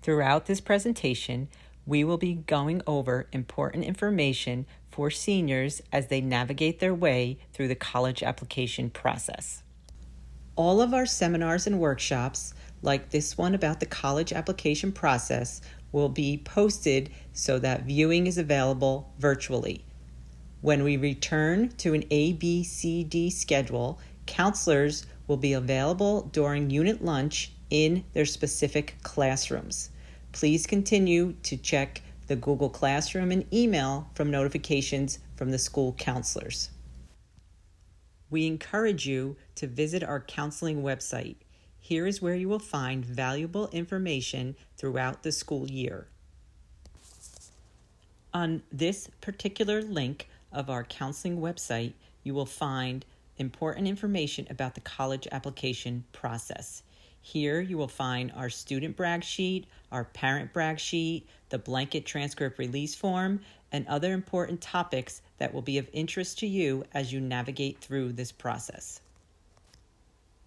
Throughout this presentation, we will be going over important information for seniors as they navigate their way through the college application process. All of our seminars and workshops, like this one about the college application process, will be posted so that viewing is available virtually. When we return to an ABCD schedule, counselors will be available during unit lunch in their specific classrooms. Please continue to check the Google Classroom and email from notifications from the school counselors. We encourage you to visit our counseling website. Here is where you will find valuable information throughout the school year. On this particular link of our counseling website, you will find important information about the college application process. Here you will find our student brag sheet, our parent brag sheet, the blanket transcript release form, and other important topics that will be of interest to you as you navigate through this process.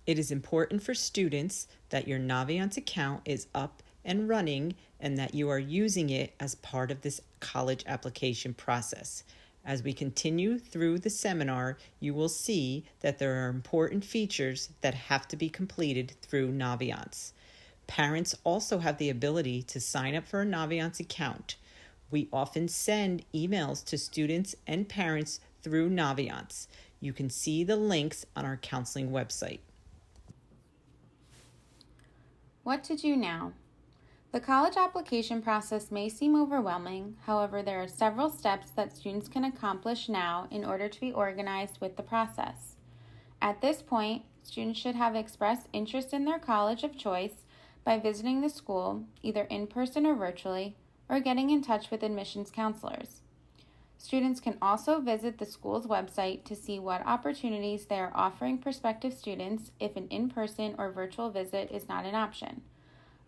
It is important for students that your Naviance account is up and running and that you are using it as part of this college application process. As we continue through the seminar, you will see that there are important features that have to be completed through Naviance. Parents also have the ability to sign up for a Naviance account. We often send emails to students and parents through Naviance. You can see the links on our counseling website. What to do now? The college application process may seem overwhelming. However, there are several steps that students can accomplish now in order to be organized with the process. At this point, students should have expressed interest in their college of choice by visiting the school, either in person or virtually, or getting in touch with admissions counselors. Students can also visit the school's website to see what opportunities they are offering prospective students if an in-person or virtual visit is not an option.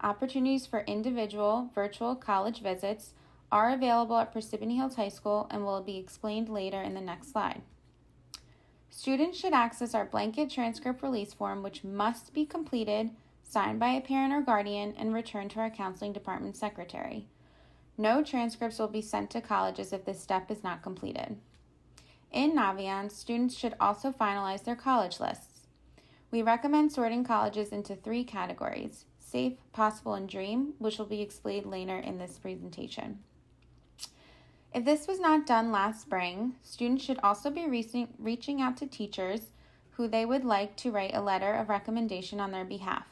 Opportunities for individual virtual college visits are available at Parsippany Hills High School and will be explained later in the next slide. Students should access our blanket transcript release form, which must be completed, signed by a parent or guardian, and returned to our counseling department secretary. No transcripts will be sent to colleges if this step is not completed. In Naviance, students should also finalize their college lists. We recommend sorting colleges into 3 categories: safe, possible, and dream, which will be explained later in this presentation. If this was not done last spring, students should also be reaching out to teachers who they would like to write a letter of recommendation on their behalf.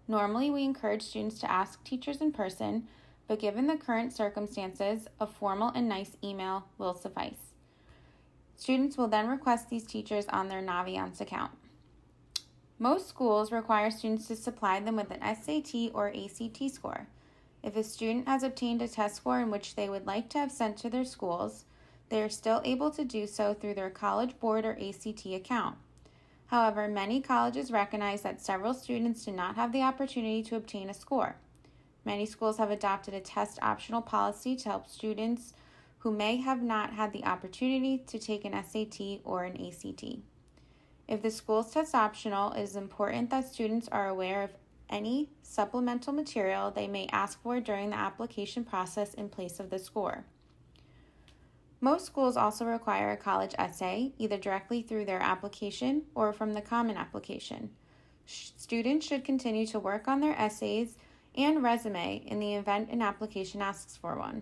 Normally, we encourage students to ask teachers in person, but given the current circumstances, a formal and nice email will suffice. Students will then request these teachers on their Naviance account. Most schools require students to supply them with an SAT or ACT score. If a student has obtained a test score in which they would like to have sent to their schools, they are still able to do so through their College Board or ACT account. However, many colleges recognize that several students do not have the opportunity to obtain a score. Many schools have adopted a test optional policy to help students who may have not had the opportunity to take an SAT or an ACT. If the school's test optional, it is important that students are aware of any supplemental material they may ask for during the application process in place of the score. Most schools also require a college essay, either directly through their application or from the Common Application. Students should continue to work on their essays and resume in the event an application asks for one.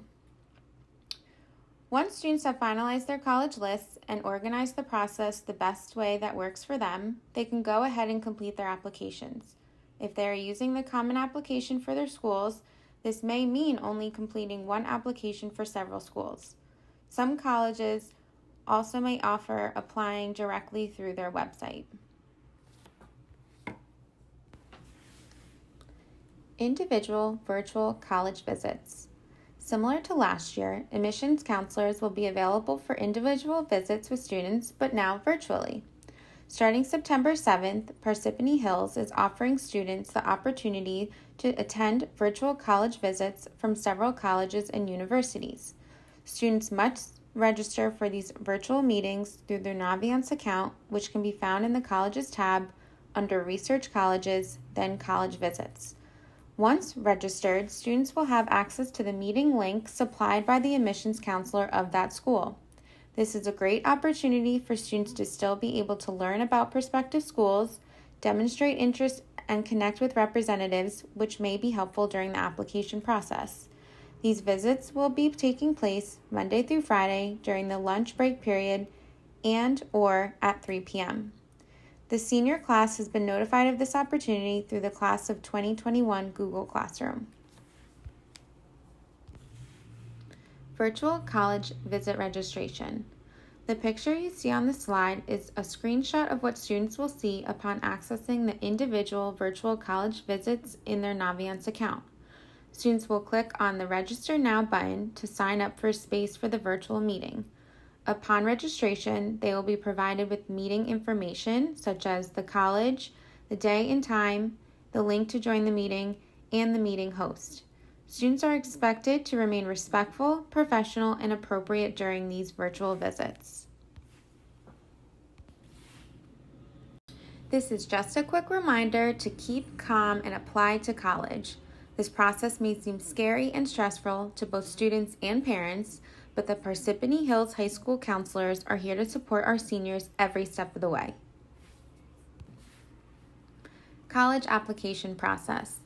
Once students have finalized their college lists and organized the process the best way that works for them, they can go ahead and complete their applications. If they are using the Common Application for their schools, this may mean only completing one application for several schools. Some colleges also may offer applying directly through their website. Individual virtual college visits. Similar to last year, admissions counselors will be available for individual visits with students, but now virtually. Starting September 7th, Parsippany Hills is offering students the opportunity to attend virtual college visits from several colleges and universities. Students must register for these virtual meetings through their Naviance account, which can be found in the Colleges tab under Research Colleges, then College Visits. Once registered, students will have access to the meeting link supplied by the admissions counselor of that school. This is a great opportunity for students to still be able to learn about prospective schools, demonstrate interest, and connect with representatives, which may be helpful during the application process. These visits will be taking place Monday through Friday during the lunch break period and/or at 3 p.m. The senior class has been notified of this opportunity through the Class of 2021 Google Classroom. Virtual College Visit Registration. The picture you see on the slide is a screenshot of what students will see upon accessing the individual virtual college visits in their Naviance account. Students will click on the Register Now button to sign up for space for the virtual meeting. Upon registration, they will be provided with meeting information such as the college, the day and time, the link to join the meeting, and the meeting host. Students are expected to remain respectful, professional, and appropriate during these virtual visits. This is just a quick reminder to keep calm and apply to college. This process may seem scary and stressful to both students and parents, but the Parsippany Hills High School counselors are here to support our seniors every step of the way. College application process.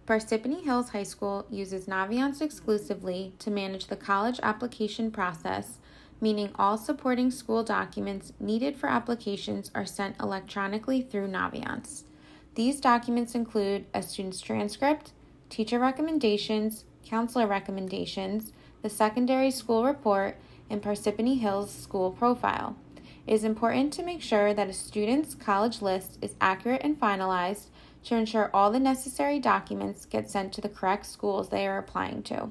Parsippany Hills High School uses Naviance exclusively to manage the college application process, meaning all supporting school documents needed for applications are sent electronically through Naviance. These documents include a student's transcript, teacher recommendations, counselor recommendations, the secondary school report, and Parsippany Hills school profile. It is important to make sure that a student's college list is accurate and finalized to ensure all the necessary documents get sent to the correct schools they are applying to.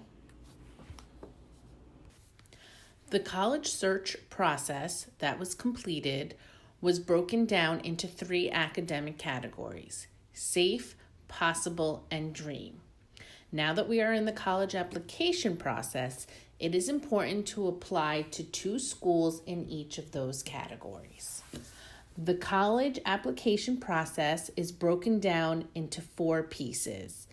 The college search process that was completed was broken down into 3 academic categories: safe, possible, and dream. Now that we are in the college application process, it is important to apply to 2 schools in each of those categories. The college application process is broken down into 4 pieces.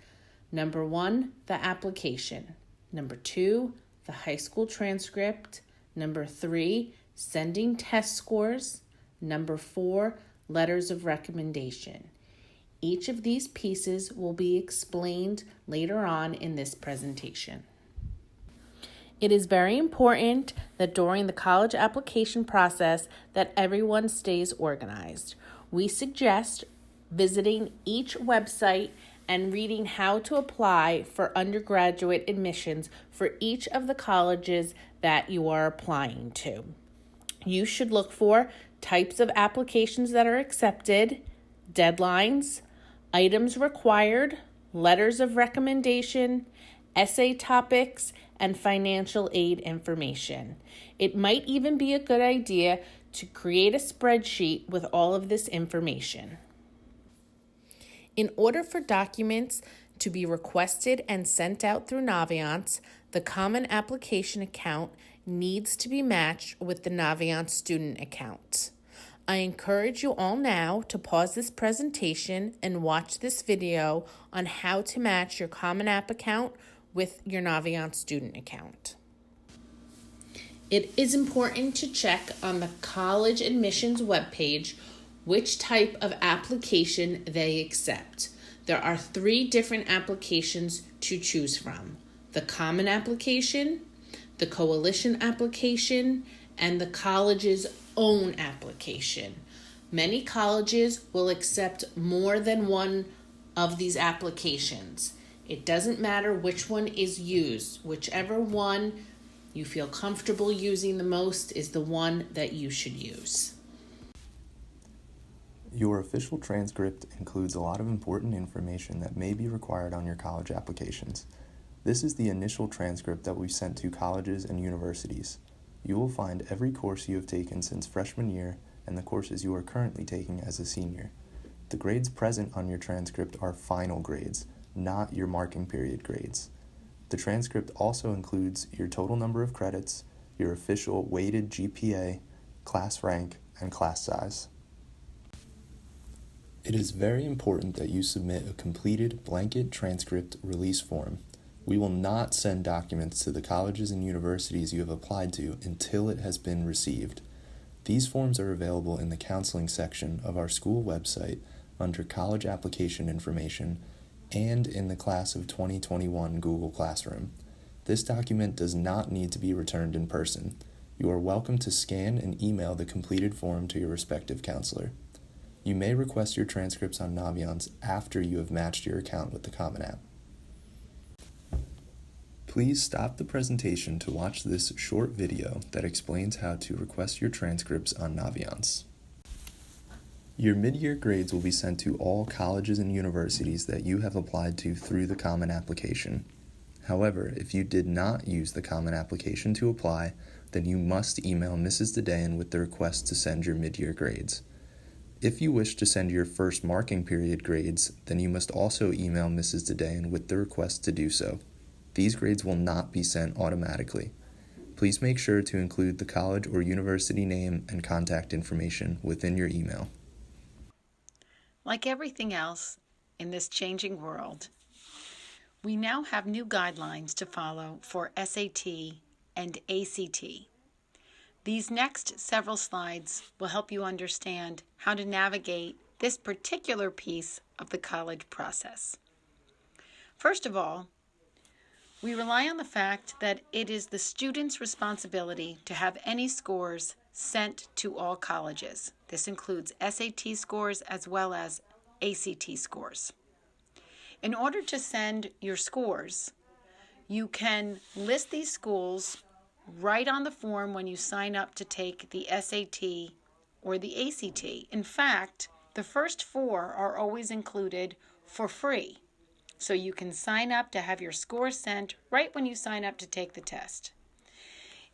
Number 1, the application. Number 2, the high school transcript. Number 3, sending test scores. Number 4, letters of recommendation. Each of these pieces will be explained later on in this presentation. It is very important that during the college application process that everyone stays organized. We suggest visiting each website and reading how to apply for undergraduate admissions for each of the colleges that you are applying to. You should look for types of applications that are accepted, deadlines, items required, letters of recommendation, essay topics, and financial aid information. It might even be a good idea to create a spreadsheet with all of this information. In order for documents to be requested and sent out through Naviance, the Common Application account needs to be matched with the Naviance student account. I encourage you all now to pause this presentation and watch this video on how to match your Common App account with your Naviance student account. It is important to check on the college admissions webpage which type of application they accept. There are 3 different applications to choose from: the Common Application, the Coalition Application, and the college's own application. Many colleges will accept more than one of these applications. It doesn't matter which one is used. Whichever one you feel comfortable using the most is the one that you should use. Your official transcript includes a lot of important information that may be required on your college applications. This is the initial transcript that we sent to colleges and universities. You will find every course you have taken since freshman year and the courses you are currently taking as a senior. The grades present on your transcript are final grades, not your marking period grades. The transcript also includes your total number of credits, your official weighted GPA, class rank, and class size. It is very important that you submit a completed blanket transcript release form. We will not send documents to the colleges and universities you have applied to until it has been received. These forms are available in the counseling section of our school website under College Application Information and in the Class of 2021 Google Classroom. This document does not need to be returned in person. You are welcome to scan and email the completed form to your respective counselor. You may request your transcripts on Naviance after you have matched your account with the Common App. Please stop the presentation to watch this short video that explains how to request your transcripts on Naviance. Your mid-year grades will be sent to all colleges and universities that you have applied to through the Common Application. However, if you did not use the Common Application to apply, then you must email Mrs. Dedayan with the request to send your mid-year grades. If you wish to send your first marking period grades, then you must also email Mrs. Dedayan with the request to do so. These grades will not be sent automatically. Please make sure to include the college or university name and contact information within your email. Like everything else in this changing world, we now have new guidelines to follow for SAT and ACT. These next several slides will help you understand how to navigate this particular piece of the college process. First of all, we rely on the fact that it is the student's responsibility to have any scores sent to all colleges. This includes SAT scores as well as ACT scores. In order to send your scores, you can list these schools right on the form when you sign up to take the SAT or the ACT. In fact, the first four are always included for free. So you can sign up to have your scores sent right when you sign up to take the test.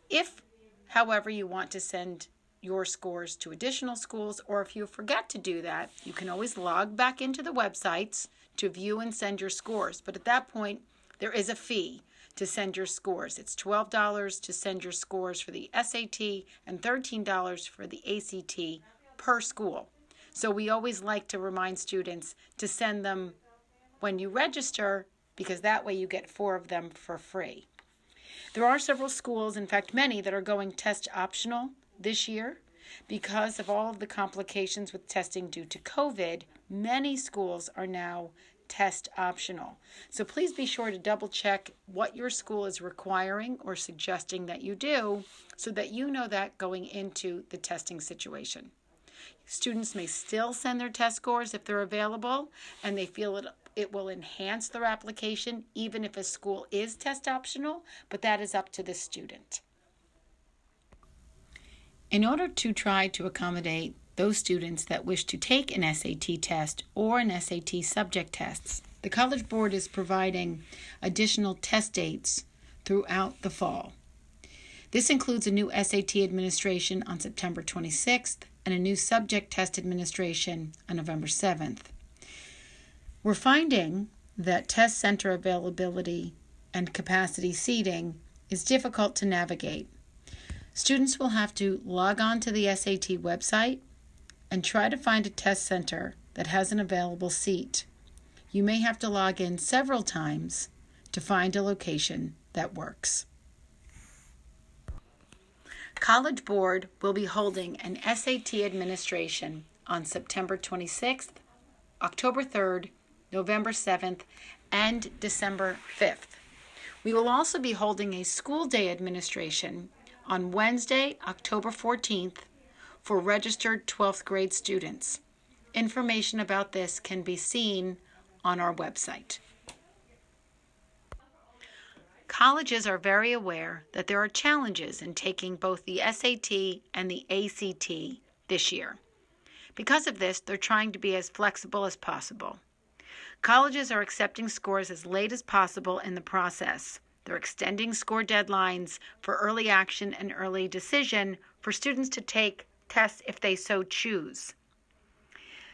If, however, you want to send your scores to additional schools, or if you forget to do that, you can always log back into the websites to view and send your scores. But at that point, there is a fee to send your scores. It's $12 to send your scores for the SAT and $13 for the ACT per school. So we always like to remind students to send them when you register, because that way you get 4 of them for free. There are several schools, in fact many, that are going test optional this year. Because of all of the complications with testing due to COVID, many schools are now test optional. So please be sure to double check what your school is requiring or suggesting that you do so that you know that going into the testing situation. Students may still send their test scores if they're available and they feel it will enhance their application even if a school is test optional, but that is up to the student. In order to try to accommodate those students that wish to take an SAT test or an SAT subject tests, the College Board is providing additional test dates throughout the fall. This includes a new SAT administration on September 26th and a new subject test administration on November 7th. We're finding that test center availability and capacity seating is difficult to navigate. Students will have to log on to the SAT website and try to find a test center that has an available seat. You may have to log in several times to find a location that works. College Board will be holding an SAT administration on September 26th, October 3rd, November 7th, and December 5th. We will also be holding a school day administration on Wednesday, October 14th, for registered 12th grade students. Information about this can be seen on our website. Colleges are very aware that there are challenges in taking both the SAT and the ACT this year. Because of this, they're trying to be as flexible as possible. Colleges are accepting scores as late as possible in the process. They're extending score deadlines for early action and early decision for students to take tests if they so choose.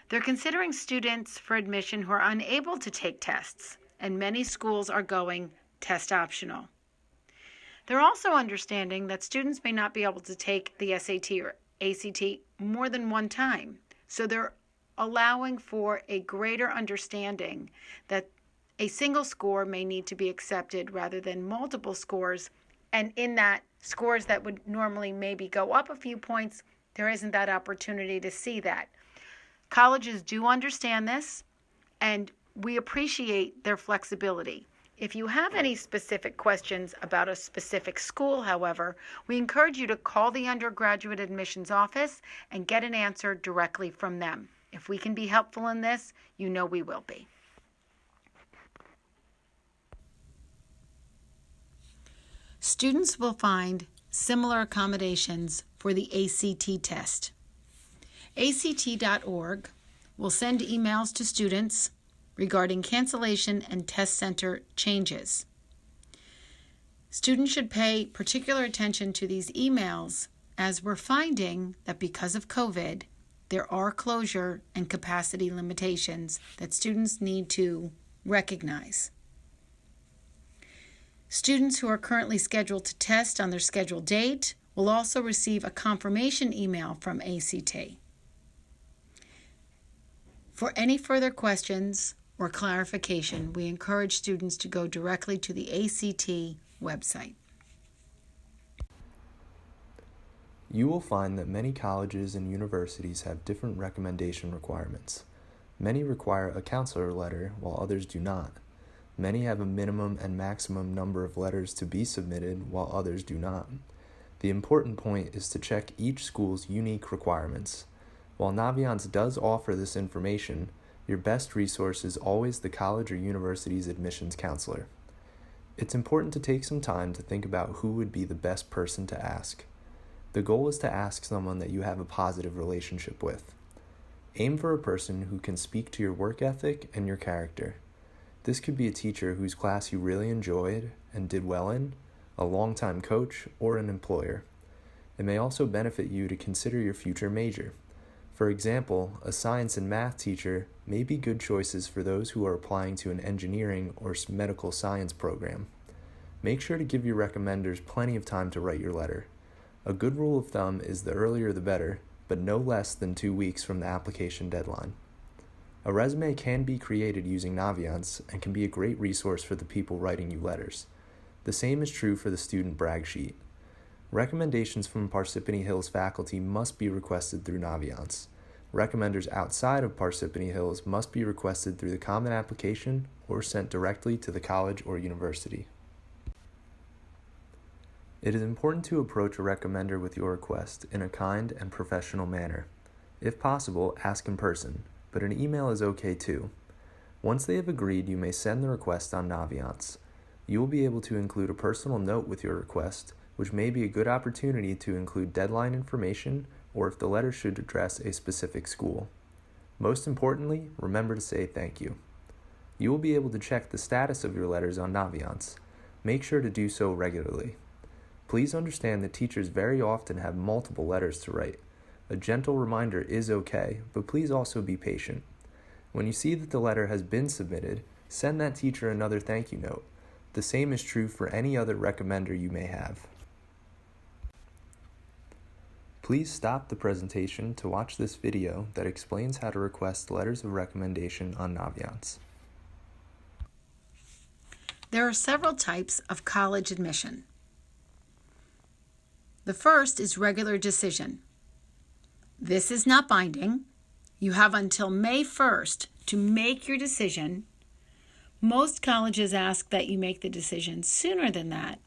They're considering students for admission who are unable to take tests, and many schools are going test optional. They're also understanding that students may not be able to take the SAT or ACT more than one time, so they're allowing for a greater understanding that a single score may need to be accepted rather than multiple scores, and in that, scores that would normally maybe go up a few points, there isn't that opportunity to see that. Colleges do understand this, and we appreciate their flexibility. If you have any specific questions about a specific school, however, we encourage you to call the undergraduate admissions office and get an answer directly from them. If we can be helpful in this, you know we will be. Students will find similar accommodations for the ACT test. ACT.org will send emails to students regarding cancellation and test center changes. Students should pay particular attention to these emails, as we're finding that because of COVID, there are closure and capacity limitations that students need to recognize. Students who are currently scheduled to test on their scheduled date will also receive a confirmation email from ACT. For any further questions or clarification, we encourage students to go directly to the ACT website. You will find that many colleges and universities have different recommendation requirements. Many require a counselor letter, while others do not. Many have a minimum and maximum number of letters to be submitted, while others do not. The important point is to check each school's unique requirements. While Naviance does offer this information, your best resource is always the college or university's admissions counselor. It's important to take some time to think about who would be the best person to ask. The goal is to ask someone that you have a positive relationship with. Aim for a person who can speak to your work ethic and your character. This could be a teacher whose class you really enjoyed and did well in, a longtime coach, or an employer. It may also benefit you to consider your future major. For example, a science and math teacher may be good choices for those who are applying to an engineering or medical science program. Make sure to give your recommenders plenty of time to write your letter. A good rule of thumb is the earlier the better, but no less than 2 weeks from the application deadline. A resume can be created using Naviance and can be a great resource for the people writing you letters. The same is true for the student brag sheet. Recommendations from Parsippany Hills faculty must be requested through Naviance. Recommenders outside of Parsippany Hills must be requested through the Common Application or sent directly to the college or university. It is important to approach a recommender with your request in a kind and professional manner. If possible, ask in person, but an email is okay too. Once they have agreed, you may send the request on Naviance. You will be able to include a personal note with your request, which may be a good opportunity to include deadline information or if the letter should address a specific school. Most importantly, remember to say thank you. You will be able to check the status of your letters on Naviance. Make sure to do so regularly. Please understand that teachers very often have multiple letters to write. A gentle reminder is okay, but please also be patient. When you see that the letter has been submitted, send that teacher another thank you note. The same is true for any other recommender you may have. Please stop the presentation to watch this video that explains how to request letters of recommendation on Naviance. There are several types of college admission. The first is regular decision. This is not binding. You have until May 1st to make your decision. Most colleges ask that you make the decision sooner than that,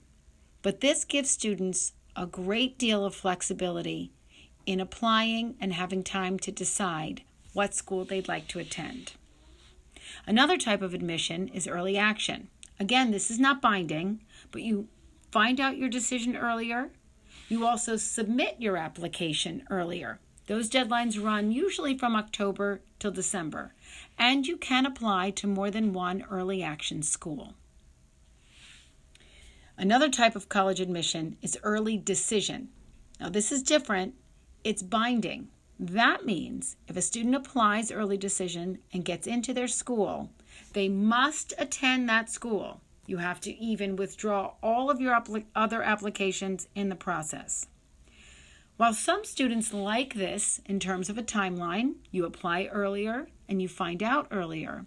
but this gives students a great deal of flexibility in applying and having time to decide what school they'd like to attend. Another type of admission is early action. Again, this is not binding, but you find out your decision earlier. You also submit your application earlier. Those deadlines run usually from October till December, and you can apply to more than one early action school. Another type of college admission is early decision. Now, this is different. It's binding. That means if a student applies early decision and gets into their school, they must attend that school. You have to even withdraw all of your other applications in the process. While some students like this in terms of a timeline, you apply earlier and you find out earlier.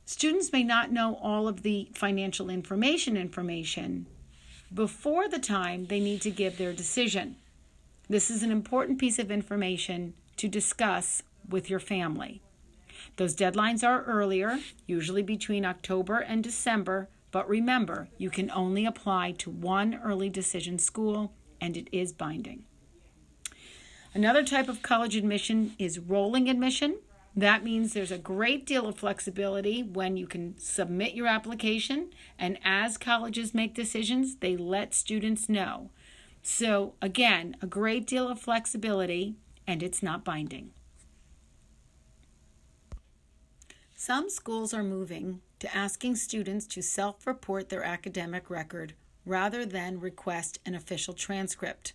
Students may not know all of the financial information before the time they need to give their decision. This is an important piece of information to discuss with your family. Those deadlines are earlier, usually between October and December, but remember, you can only apply to one early decision school, and it is binding. Another type of college admission is rolling admission. That means there's a great deal of flexibility when you can submit your application, and as colleges make decisions, they let students know. So again, a great deal of flexibility, and it's not binding. Some schools are moving to asking students to self-report their academic record rather than request an official transcript.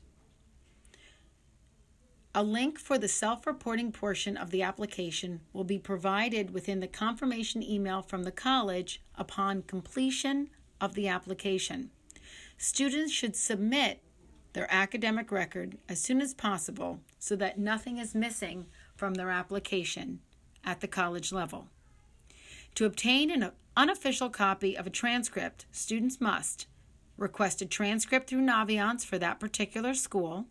A link for the self-reporting portion of the application will be provided within the confirmation email from the college upon completion of the application. Students should submit their academic record as soon as possible so that nothing is missing from their application at the college level. To obtain an unofficial copy of a transcript, students must request a transcript through Naviance for that particular school,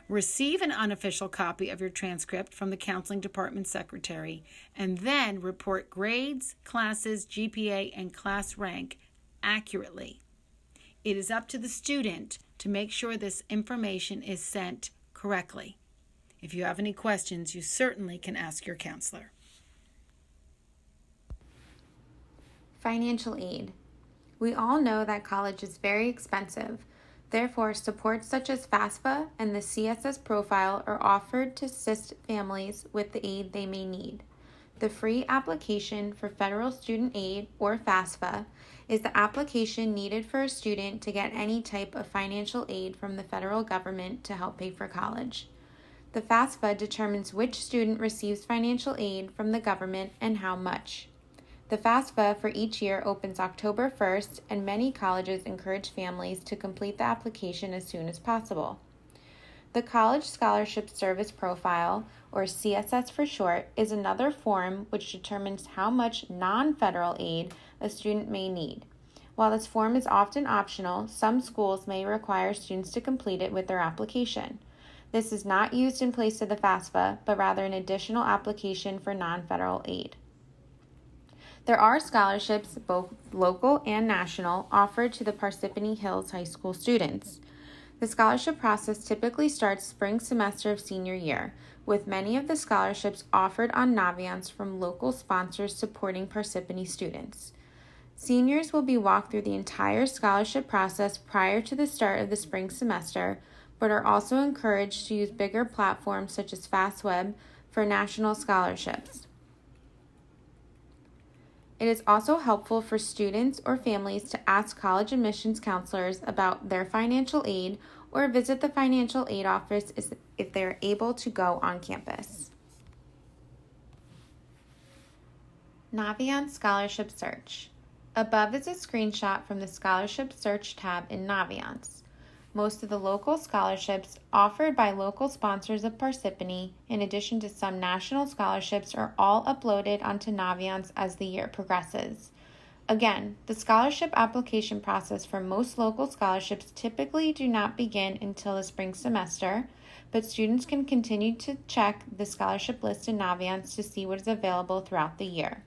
receive an unofficial copy of your transcript from the counseling department secretary, and then report grades, classes, GPA, and class rank accurately. It is up to the student to make sure this information is sent correctly. If you have any questions, you certainly can ask your counselor. Financial aid. We all know that college is very expensive. Therefore, supports such as FAFSA and the CSS profile are offered to assist families with the aid they may need. The free application for federal student aid, or FAFSA, is the application needed for a student to get any type of financial aid from the federal government to help pay for college. The FAFSA determines which student receives financial aid from the government and how much. The FAFSA for each year opens October 1st, and many colleges encourage families to complete the application as soon as possible. The College Scholarship Service Profile, or CSS for short, is another form which determines how much non-federal aid a student may need. While this form is often optional, some schools may require students to complete it with their application. This is not used in place of the FAFSA, but rather an additional application for non-federal aid. There are scholarships, both local and national, offered to the Parsippany Hills High School students. The scholarship process typically starts spring semester of senior year, with many of the scholarships offered on Naviance from local sponsors supporting Parsippany students. Seniors will be walked through the entire scholarship process prior to the start of the spring semester, but are also encouraged to use bigger platforms such as FastWeb for national scholarships. It is also helpful for students or families to ask college admissions counselors about their financial aid or visit the financial aid office if they are able to go on campus. Naviance Scholarship Search. Above is a screenshot from the Scholarship Search tab in Naviance. Most of the local scholarships offered by local sponsors of Parsippany, in addition to some national scholarships, are all uploaded onto Naviance as the year progresses. Again, the scholarship application process for most local scholarships typically do not begin until the spring semester, but students can continue to check the scholarship list in Naviance to see what is available throughout the year.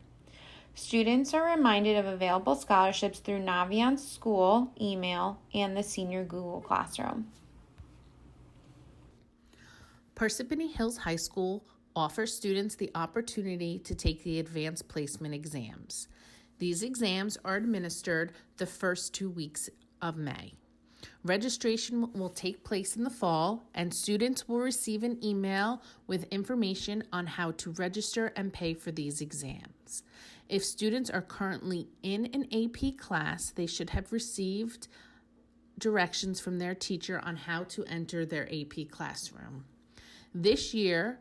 Students are reminded of available scholarships through Naviance school, email, and the senior Google Classroom. Parsippany Hills High School offers students the opportunity to take the advanced placement exams. These exams are administered the first 2 weeks of May. Registration will take place in the fall, and students will receive an email with information on how to register and pay for these exams. If students are currently in an AP class, they should have received directions from their teacher on how to enter their AP classroom. This year,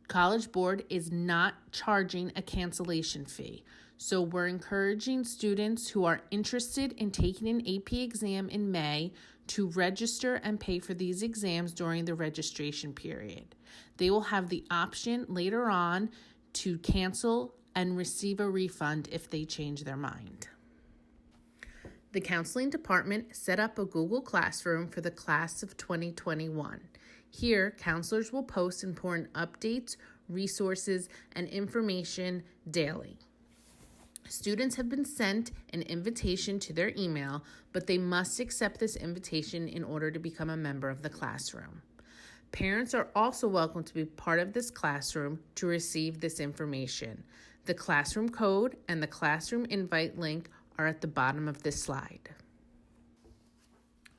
College Board is not charging a cancellation fee, so we're encouraging students who are interested in taking an AP exam in May to register and pay for these exams during the registration period. They will have the option later on to cancel and receive a refund if they change their mind. The counseling department set up a Google Classroom for the class of 2021. Here, counselors will post important updates, resources, and information daily. Students have been sent an invitation to their email, but they must accept this invitation in order to become a member of the classroom. Parents are also welcome to be part of this classroom to receive this information. The classroom code and the classroom invite link are at the bottom of this slide.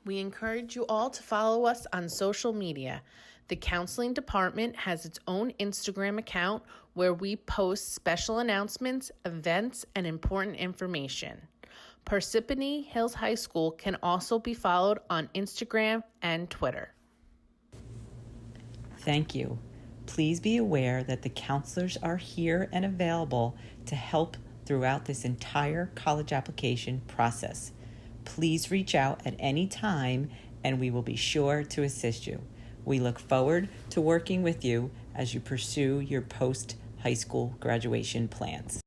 We encourage you all to follow us on social media. The counseling department has its own Instagram account where we post special announcements, events, and important information. Parsippany Hills High School can also be followed on Instagram and Twitter. Thank you. Please be aware that the counselors are here and available to help throughout this entire college application process. Please reach out at any time and we will be sure to assist you. We look forward to working with you as you pursue your post-high school graduation plans.